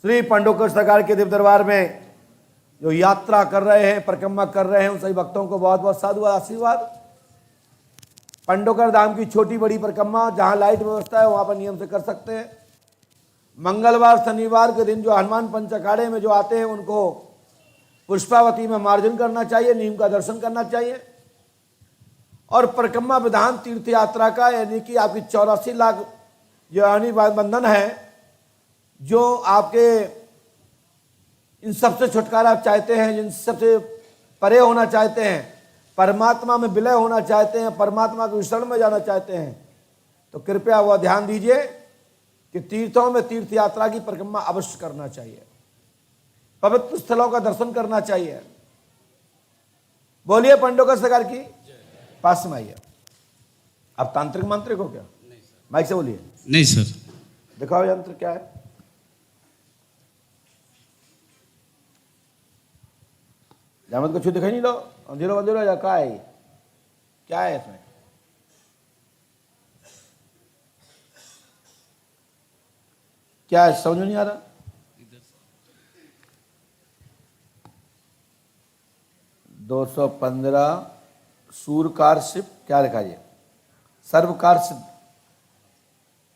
श्री पांडवकर सरकार के दिव्य दरबार में जो यात्रा कर रहे हैं, परिक्रमा कर रहे हैं, उन सभी भक्तों को बहुत बहुत साधुवाद, आशीर्वाद। पांडवकर धाम की छोटी बड़ी परिक्रमा जहां लाइट व्यवस्था है वहां पर नियम से कर सकते हैं। मंगलवार शनिवार के दिन जो हनुमान पंच अखाड़े में जो आते हैं उनको पुष्पावती में मार्जन करना चाहिए, नीम का दर्शन करना चाहिए। और परिक्रमा विधान तीर्थ यात्रा का यानी कि आपकी 84 लाख जो यानी बंधन है, जो आपके इन सबसे छुटकारा आप चाहते हैं, जिन सबसे परे होना चाहते हैं, परमात्मा में विलय होना चाहते हैं, परमात्मा के विशरण में जाना चाहते हैं, तो कृपया वह ध्यान दीजिए कि तीर्थों में तीर्थ यात्रा की परिक्रमा अवश्य करना चाहिए, पवित्र स्थलों का दर्शन करना चाहिए। बोलिए पांडवकर सरकार की। पास में आइए। आप तांत्रिक मंत्रिक हो क्या? नहीं सर। माइक से बोलिए। नहीं सर। दिखाओ यंत्र क्या है। जामत को छू दिखाई नहीं लो, अंधेरो अंधेरो जा क्या है, क्या है इसमें? क्या है समझ नहीं आ रहा। 215 सूर्यकारशिप क्या लिखा है? सर्वकारशिप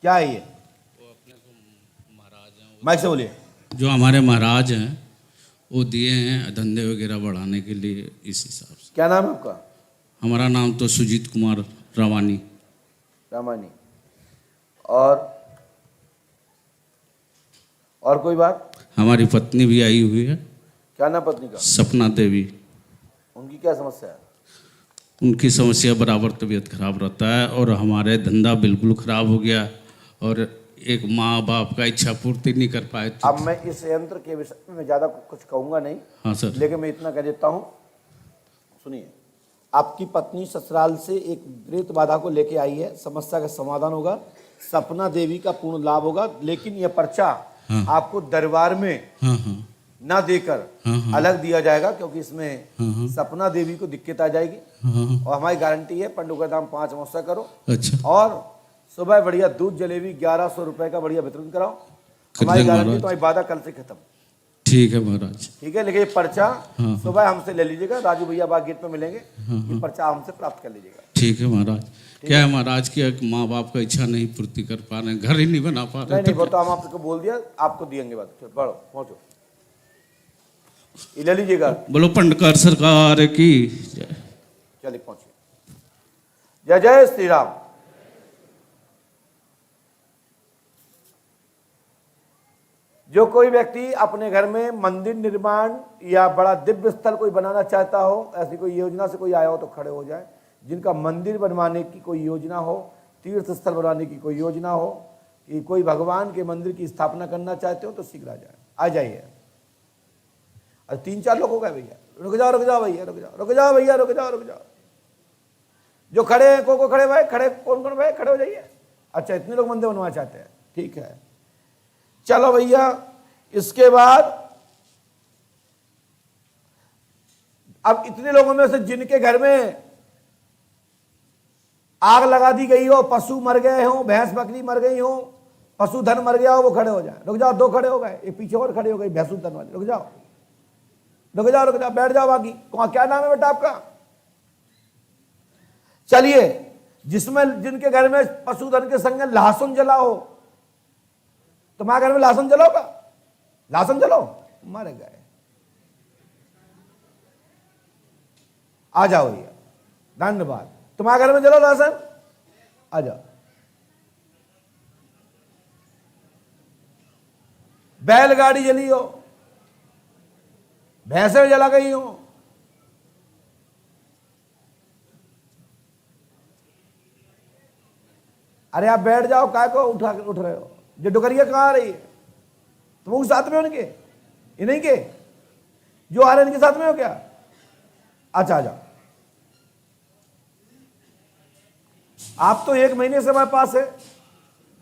क्या है ये? माइक से बोलिए। जो हमारे महाराज हैं वो दिए हैं धंधे वगैरह बढ़ाने के लिए, इस हिसाब से। क्या नाम है आपका? हमारा नाम तो सुजीत कुमार रामानी। रामानी। और कोई बात? हमारी पत्नी भी आई हुई है। क्या नाम पत्नी का? सपना देवी। उनकी क्या समस्या है? उनकी समस्या बराबर तबीयत खराब रहता है और हमारे धंधा बिल्कुल खराब हो गया और एक माँ बाप का इच्छा पूर्ति नहीं कर पाए। अब मैं इस यंत्र के विषय में ज़्यादा कुछ कहूँगा नहीं। हाँ सर। लेकिन मैं इतना कह देता हूँ, सुनिए, आपकी पत्नी ससुराल से एक प्रेत बाधा को लेके आई है, समस्या का समाधान होगा, सपना देवी का पूर्ण लाभ होगा। लेकिन यह पर्चा आपको दरबार में ना देकर अलग दिया जाएगा, क्योंकि इसमें सपना देवी को दिक्कत आ जाएगी। और हमारी गारंटी है, पांडवकर धाम 5 अमावस्या करो। अच्छा। और सुबह बढ़िया दूध जलेबी 1100 रुपए का बढ़िया वितरण कराओ। हमारी गारंटी, तुम्हारी बाधा कल से खत्म। ठीक है महाराज। ठीक है। लेकिन ये पर्चा सुबह हमसे ले लीजिएगा, राजू भैया बाग गेट पे मिलेंगे। ये पर्चा हमसे प्राप्त कर लीजिएगा। ठीक है महाराज। क्या है महाराज की माँ बाप का इच्छा नहीं पूर्ति कर पा रहे, घर ही नहीं बना पा रहे। नहीं, वो तो हम आपको बोल दिया, आपको दिएंगे बात। बढ़ो पहुंचो, ये ले लीजिएगा। बोलो पांडवकर सरकार की। चलिए पहुंचिए। जय जय श्री राम। जो कोई व्यक्ति अपने घर में मंदिर निर्माण या बड़ा दिव्य स्थल कोई बनाना चाहता हो, ऐसी कोई योजना से कोई आया हो तो खड़े हो जाए। जिनका मंदिर बनवाने की कोई योजना हो, तीर्थ स्थल बनवाने की कोई योजना हो, कि कोई भगवान के मंदिर की स्थापना करना चाहते हो तो शीघ्र आ जाइए। और 3-4 लोग हो गए भैया। रुक जाओ भैया, रुक जाओ भैया, रुक जाओ। जो खड़े हैं को खड़े भाई, खड़े कौन भाई, खड़े हो जाइए। अच्छा, इतने लोग मंदिर बनवाना चाहते हैं, ठीक है। चलो भैया, इसके बाद अब इतने लोगों में से जिनके घर में आग लगा दी गई हो, पशु मर गए हो, भैंस बकरी मर गई हो, पशुधन मर गया हो, वो खड़े हो जाए। रुक जाओ, 2 खड़े हो गए, एक पीछे और खड़े हो गई भैंसुधन वाले। रुक जाओ, बैठ जाओ। बाकी क्या नाम है बेटा आपका? चलिए, जिसमें जिनके घर में पशुधन के संग लहसुन जला हो, तुम्हारे घर में लहसुन जलोगा? लहसुन जलो, मर गए। आ जाओ भैया, धन्यवाद। तुम्हारे घर में जलो लहसुन, आ जाओ। बैलगाड़ी जली हो, भैंसे जला गई हो, अरे आप बैठ जाओ, काय को उठ रहे हो? जो डुकरिया कहाँ आ रही है? तुम उनके साथ में हो? इनके ये नहीं के जो आ रहे हैं, इनके साथ में हो क्या? अच्छा, आ जाओ। आप तो 1 महीने से हमारे पास है,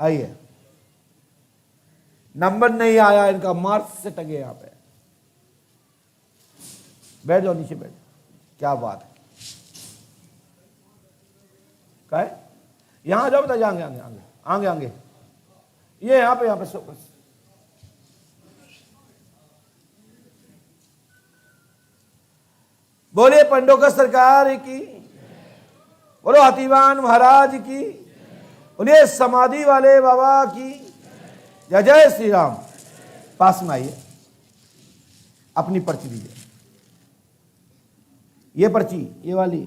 आइए। नंबर नहीं आया इनका, मार्च से टंगे यहाँ पे। बैठ जाओ, नीचे बैठ। क्या बात है? क्या है? यहां जाओ बेटा, आगे ये यहाँ पे बस। बोले पंडोकर सरकार की, बोलो हतीवान महाराज की, बोले समाधि वाले बाबा की जय। जय श्री राम। पास में आइए, अपनी पर्ची दीजिए। ये पर्ची, ये वाली,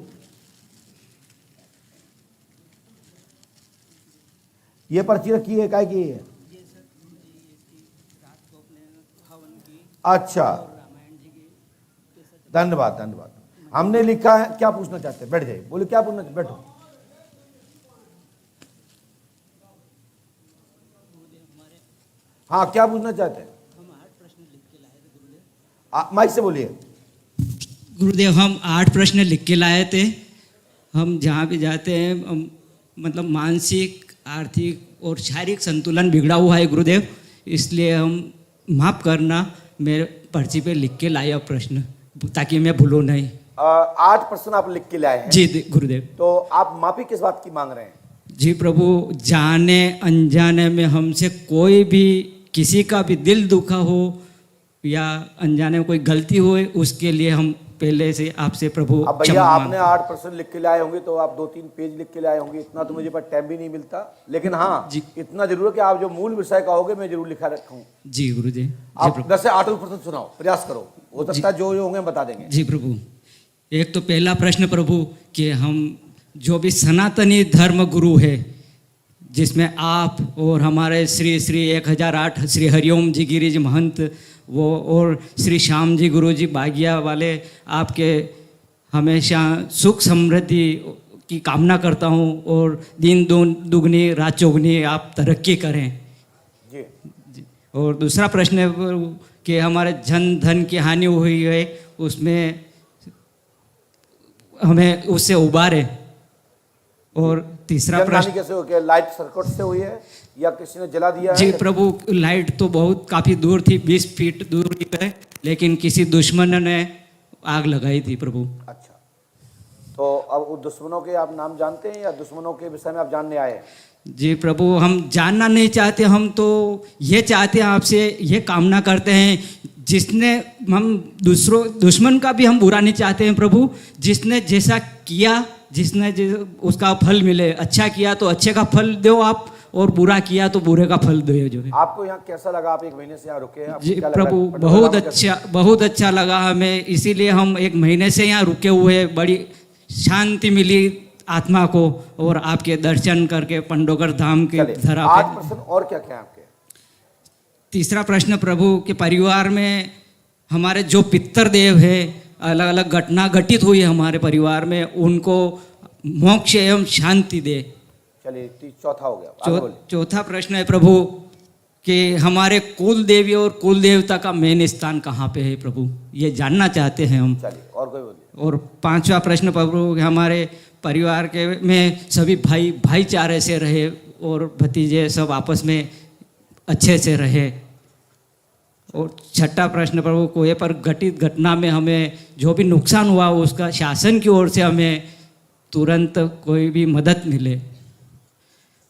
ये पर्ची रखी है, काय की है? अच्छा, धन्यवाद धन्यवाद। हमने लिखा है, क्या पूछना चाहते हैं? बैठ जाइए, बोले क्या पूछना चाहते? बैठो। हाँ, क्या पूछना चाहते हैं? माइक से बोलिए। गुरुदेव, हम 8 प्रश्न लिख के लाए थे। हम जहाँ भी जाते हैं मतलब मानसिक, आर्थिक और शारीरिक संतुलन बिगड़ा हुआ है गुरुदेव, इसलिए हम माफ़ करना, मेरे पर्ची पे लिख के लाया प्रश्न ताकि मैं भूलूं नहीं। 8 प्रश्न आप लिख के लाए हैं? जी गुरुदेव। तो आप माफी किस बात की मांग रहे हैं? जी प्रभु, जाने अनजाने में हमसे कोई भी किसी का भी दिल दुखा हो या अनजाने में कोई गलती हो, उसके लिए हम पहले से आपसे प्रभु अब भैया आपने 8 प्रश्न लिख के लाए होंगे तो आप 2-3 पेज लिख के लाए होंगे, इतना तो मुझे पर टाइम भी नहीं मिलता, लेकिन हाँ जी, इतना जरूर है कि आप जो मूल विषय कहोगे मैं जरूर लिखा रखूँ। जी गुरुजी। आप 10 से 8 प्रश्न सुनाओ, प्रयास करो, हो सकता है जो होंगे हम बता देंगे। जी प्रभु। एक तो पहला प्रश्न प्रभु कि हम जो भी सनातनी धर्म गुरु है, जिसमें आप और हमारे श्री श्री 1008 श्री हरिओम जी गिरी जी महंत वो और श्री श्याम जी गुरु जी बागिया वाले, आपके हमेशा सुख समृद्धि की कामना करता हूँ और दिन दुगनी रात चौगनी आप तरक्की करें। जी। और दूसरा प्रश्न है कि हमारे जन धन की हानि हुई है, उसमें हमें उससे उबारे। और तीसरा प्रश्न कैसे हो गया? लाइट सर्किट से हुई है या किसी ने जला दिया है? जी प्रभु, लाइट तो बहुत काफ़ी दूर थी, 20 फीट दूर है, लेकिन किसी दुश्मन ने आग लगाई थी प्रभु। अच्छा, तो अब उन दुश्मनों के आप नाम जानते हैं या दुश्मनों के विषय में आप जानने आए हैं? जी प्रभु, हम जानना नहीं चाहते, हम तो ये चाहते हैं, आपसे ये कामना करते हैं, जिसने हम दुश्मन का भी हम बुरा नहीं चाहते हैं प्रभु, जिसने जैसा किया, जिसने उसका फल मिले, अच्छा किया तो अच्छे का फल दो आप, और बुरा किया तो बुरे का फल दो। जो है आपको यहाँ कैसा लगा? आप 1 महीने से यहाँ रुके हैं? जी प्रभु, बहुत अच्छा लगा हमें, इसीलिए हम 1 महीने से यहाँ रुके हुए, बड़ी शांति मिली आत्मा को, और आपके दर्शन करके पंडोकर धाम के धरा पे। 8 प्रश्न और क्या क्या आपके? तीसरा प्रश्न प्रभु के परिवार में हमारे जो पितर देव है, अलग अलग घटना घटित हुई है हमारे परिवार में, उनको मोक्ष एवं शांति दे। चलिए, चौथा हो गया। चौथा प्रश्न है प्रभु कि हमारे कुल देवी और कुल देवता का मेन स्थान कहाँ पे है प्रभु, ये जानना चाहते हैं हम। चलिए, और कोई बोलिए। और 5वां प्रश्न प्रभु, हमारे परिवार के में सभी भाईचारे से रहे और भतीजे सब आपस में अच्छे से रहे। और 6ठा प्रश्न प्रभु, कोई पर घटित घटना में हमें जो भी नुकसान हुआ उसका शासन की ओर से हमें तुरंत कोई भी मदद मिले।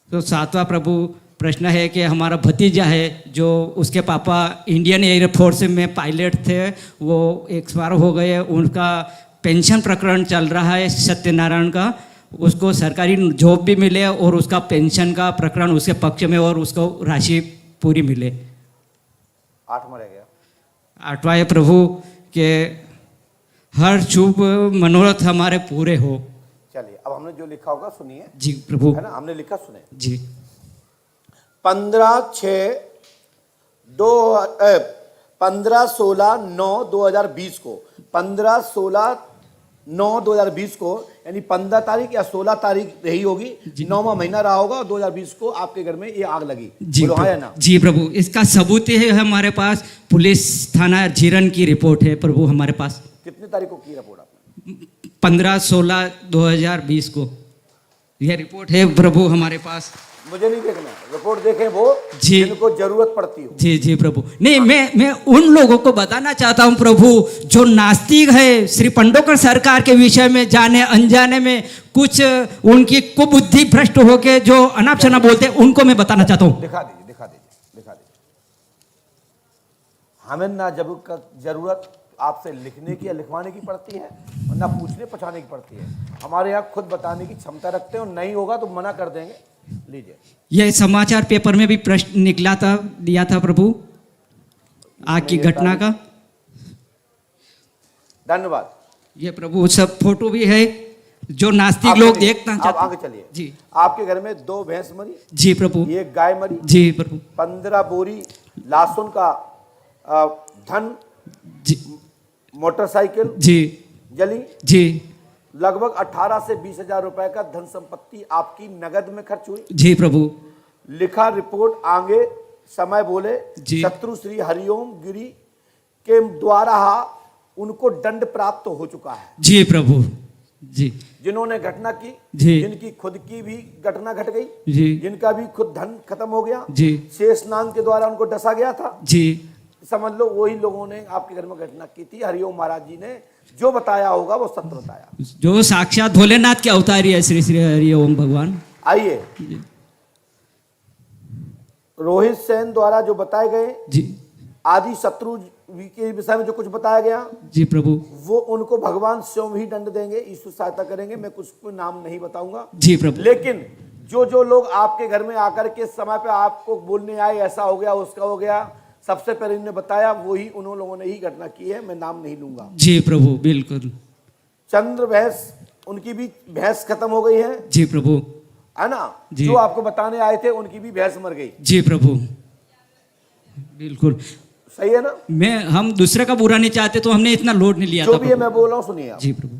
तो 7वां प्रभु प्रश्न है कि हमारा भतीजा है, जो उसके पापा इंडियन एयरफोर्स में पायलट थे, वो एक्सपायर हो गए, उनका पेंशन प्रकरण चल रहा है सत्यनारायण का, उसको सरकारी जॉब भी मिले और उसका पेंशन का प्रकरण उसके पक्ष में और उसको राशि पूरी मिले। 8वां रह गया। 8वां है प्रभु के हर शुभ मनोरथ हमारे पूरे हो। चलिए, अब हमने जो लिखा होगा सुनिए। जी प्रभु। है ना, हमने लिखा, सुने। जी। 15/16/9/2020 को 15/16/9/2020 को यानी 15 तारीख या 16 तारीख रही होगी, 9वां महीना रहा होगा, 2020 को आपके घर में ये आग लगी। जी बोलो हाँ या ना? जी प्रभु, इसका सबूत है हमारे पास, पुलिस थाना जीरन की रिपोर्ट है प्रभु हमारे पास। कितनी तारीख को की रिपोर्ट आपने? 15/16/2020 को यह रिपोर्ट है प्रभु हमारे पास। मुझे नहीं देखना, रिपोर्ट देखें वो जी, जिनको जरूरत पड़ती हो। जी जी प्रभु। नहीं, मैं उन लोगों को बताना चाहता हूं प्रभु जो नास्तिक है, श्री पंडोकर सरकार के विषय में जाने अनजाने में कुछ उनकी कुबुद्धि भ्रष्ट होके जो अनाप शनाप बोलते हैं, उनको मैं बताना चाहता हूं। दिखा दीजिए। हमें ना जब जरूरत आपसे लिखने की या लिखवाने की पड़ती है, ना पूछने पछाने की पड़ती है। हमारे यहाँ खुद बताने की क्षमता रखते हैं, और नहीं होगा तो मना कर देंगे। लीजिए, यह समाचार पेपर में भी प्रश्न निकला था, दिया था प्रभु, आग की घटना का। धन्यवाद। ये प्रभु सब फोटो भी है, जो नास्तिक लोग देखना आप चाहते। आगे चलिए जी आपके घर में 2 भैंस मरी, जी प्रभु, 1 गाय मरी, जी प्रभु, 15 बोरी लहसुन का धन, जी मोटरसाइकिल जी जली, जी लगभग 18 से 20 हजार रुपए का धन संपत्ति आपकी नगद में खर्च हुई। जी प्रभु, लिखा रिपोर्ट आगे समय बोले, जी। शत्रु श्री हरिओम गिरी के द्वारा उनको दंड प्राप्त हो चुका है। जी प्रभु, जी जिन्होंने घटना की, जी। जिनकी खुद की भी घटना घट गई, जी जिनका भी खुद धन खत्म हो गया, जी शेष नाग के द्वारा उनको डसा गया था, जी समझ लो वही लोगों ने आपके घर में घटना की थी। हरिओम महाराज जी ने जो बताया होगा वो सत्य बताया। जो साक्षात भोलेनाथ के अवतारी है श्री श्री हरि ओम भगवान। आइए, रोहित सेन द्वारा जो बताए गए जी आदि शत्रु के विषय में जो कुछ बताया गया, जी प्रभु, वो उनको भगवान स्वयं ही दंड देंगे, ईश्वर सहायता करेंगे। मैं कुछ को नाम नहीं बताऊंगा। जी प्रभु, लेकिन जो लोग आपके घर में आकर के समय पे आपको बोलने आए ऐसा हो गया उसका हो गया, सबसे पहले इन्होंने बताया वही उन लोगों ने ही घटना की है। मैं नाम नहीं लूंगा। जी प्रभु, बिल्कुल। चंद्र भैंस, उनकी भी भैंस खत्म हो गई है, जी प्रभु, है ना। जी। जो आपको बताने आए थे उनकी भी भैंस मर गई। जी प्रभु, बिल्कुल सही है ना। हम दूसरे का बुरा नहीं चाहते, तो हमने इतना लोड नहीं लिया जो था भी है प्रभु। मैं बोल रहा हूं सुनिए आप। जी प्रभु,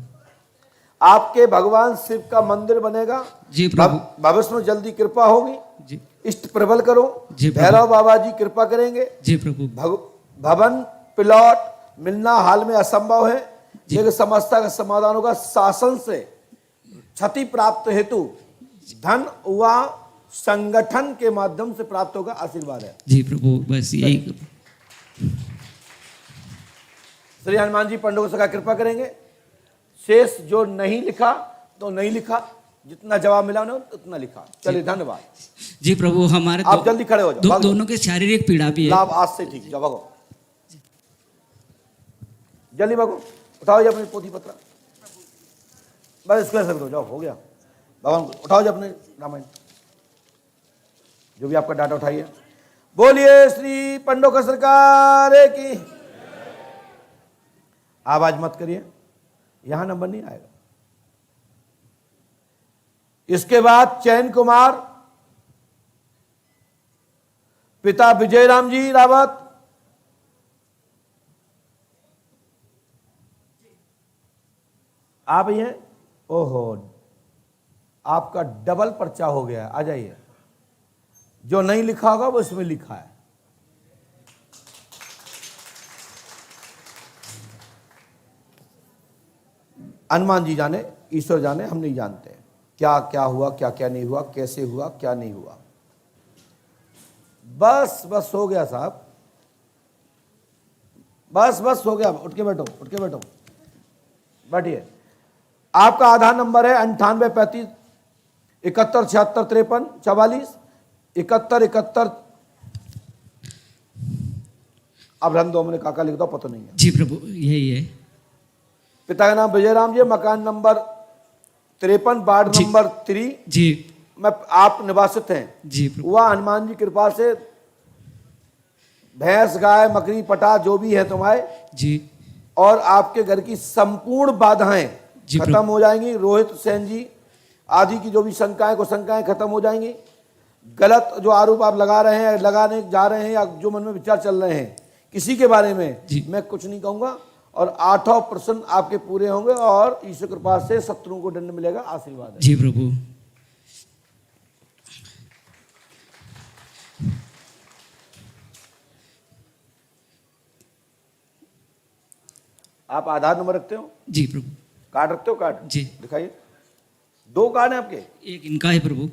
आपके भगवान शिव का मंदिर बनेगा। जी प्रभु, भविष्य में जल्दी कृपा होगी। जी इष्ट प्रबल करो। जी प्रभु। भैरव बाबा जी कृपा करेंगे। जी प्रभु, भवन प्लॉट मिलना हाल में असंभव है, लेकिन समस्या का समाधान होगा। शासन से क्षति प्राप्त हेतु धन व संगठन के माध्यम से प्राप्त होगा। आशीर्वाद है। जी प्रभु, बस यही। श्री हनुमान जी पंडों को सका कृपा करेंगे। शेष जो नहीं लिखा तो नहीं लिखा, जितना जवाब मिला उन्हें उतना लिखा। चलिए, धन्यवाद। जी प्रभु, हमारे आप जल्दी खड़े हो जाओ। दोनों के शारीरिक पीड़ा भी है। लाभ आज से ठीक। जाओ भागो, जल्दी भागो, उठाओ जी अपनी पोथी पत्र, बस इसको ऐसे करो। जाओ, हो गया। भगवान उठाओ जी अपने रामायण, जो भी आपका डाटा उठाइए। बोलिए श्री पंडो का सरकार की। आवाज मत करिए, यहां नंबर नहीं आएगा। इसके बाद चैन कुमार, पिता विजय राम जी रावत, आप ये, ओहो, आपका डबल पर्चा हो गया। आ जाइए। जो नहीं लिखा होगा वो इसमें लिखा है। हनुमान जी जाने, ईश्वर जाने, हम नहीं जानते क्या क्या हुआ, क्या क्या नहीं हुआ, कैसे हुआ, क्या नहीं हुआ। बस बस हो गया साहब, बस बस हो गया। उठ के बैठो, उठ के बैठो, बैठिए। आपका आधार नंबर है 9835 71 76 53 44 71 71। अब रन दो, मैंने काका लिख दो, पता नहीं है। जी प्रभु, यही है। पिता का नाम विजय राम जी, मकान नंबर 53 वार्ड नंबर 3 जी में आप निवासित हैं। जी प्रभु, वह हनुमान जी कृपा से भैंस गाय मकरी पटा जो भी है तुम्हारे जी और आपके घर की संपूर्ण बाधाएं जी खत्म हो जाएंगी। रोहित सेन जी आदि की जो भी शंकाएं को शंकाएं खत्म हो जाएंगी। गलत जो आरोप आप लगा रहे हैं, लगाने जा रहे हैं, या जो मन में विचार चल रहे हैं किसी के बारे में, मैं कुछ नहीं कहूंगा। और 8% आपके पूरे होंगे और ईश्वर कृपा से शत्रुओं को दंड मिलेगा। आशीर्वाद है। जी प्रभु, आप आधार नंबर रखते हो? जी प्रभु, कार्ड रखते हो? कार्ड जी दिखाइए। 2 कार्ड हैं आपके? एक इनका है प्रभु।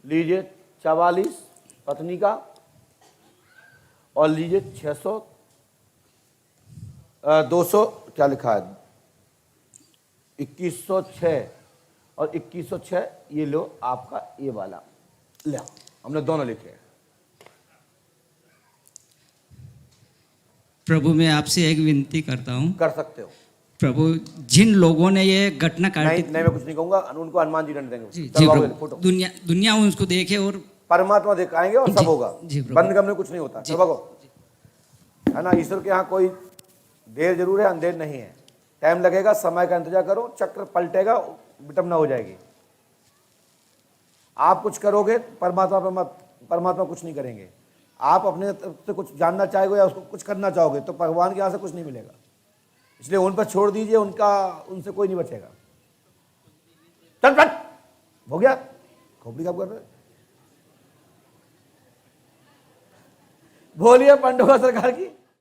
लीजिए 44 पत्नी का, और लीजिए 200 क्या लिखा है, 2106 और 2106। ये लो आपका ये वाला, ले हमने दोनों लिखे हैं। प्रभु मैं आपसे एक विनती करता हूँ, कर सकते हो। प्रभु जिन लोगों ने ये घटना नहीं काटी, नहीं, मैं कुछ नहीं कहूंगा, उनको हनुमान जी दंड देंगे। जी जी चलो आओ, प्रभु, फुटो। दुनिया उनको देखे और परमात्मा दिखाएंगे और सब जी, होगा। जी प्रभु। बंद कमरे कुछ नहीं होता। चलो भागो, है ना। ईश्वर के यहाँ कोई देर जरूर है, अंधेर नहीं है। टाइम लगेगा, समय का इंतजार करो, चक्र पलटेगा, विटंबना हो जाएगी। आप कुछ करोगे, परमात्मा कुछ नहीं करेंगे। आप अपने तरफ से कुछ जानना चाहोगे या उसको कुछ करना चाहोगे तो भगवान के यहाँ से कुछ नहीं मिलेगा। इसलिए उन पर छोड़ दीजिए, उनसे कोई नहीं बचेगा। चल चल, हो गया। खोपड़ी कब कर रहे? बोलिए पंडोगा सरकार की।